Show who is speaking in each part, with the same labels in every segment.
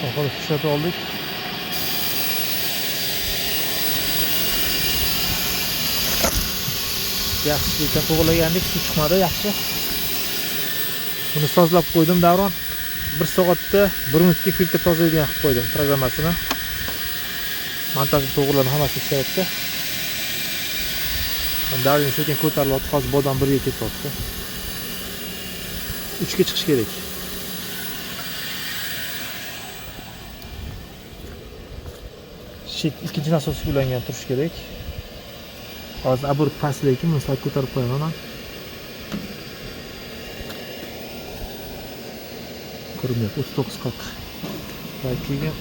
Speaker 1: Oxiri ishlatib oldik. Yaxshi ekan, to'g'rilagandik, suv chiqmadi, yaxshi. Buni sozlab qo'ydim Davron. 1 soatda 1 minutga filtr tozalaydigan qilib qo'ydim programmasini. Montajni to'g'riladi, hammasi ishlayapti. Davrin sekin ko'tarilyapti, hozir bodam 1 ga ketyapti. 3 ga chiqish kerak. Ikkinchi nasos ulangan turish kerak. Hozir abur past lekin buni sal ko'tarib qo'yaman. Ko'rinmayapti, 39-40. Keyin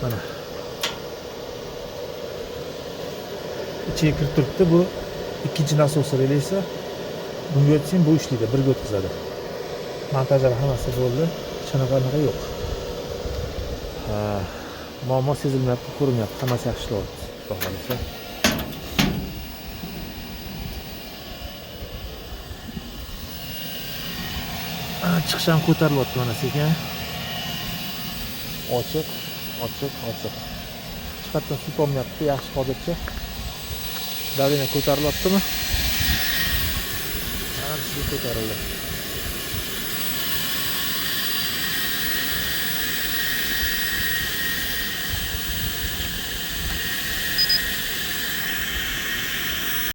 Speaker 1: mana ichiga kirib turibdi. Bu ikkinchi nasos releysi. Bunga o'tsang bu ishlaydi, birga o'tkazadi. Montajlar hammasi bo'ldi. Shunaqa yo'q. Muammo sezilmayapti, ko'rinmayapti, hammasi yaxshi ishlayapti. Xudo xolisa. Chiqishdan ko'tarilyapti mana sekin. Ochiq. Chiqatdan suv tomyapti, yaxshi hozircha. Davleniya ko'tarilyaptimi? Mana sizga ko'tarildi.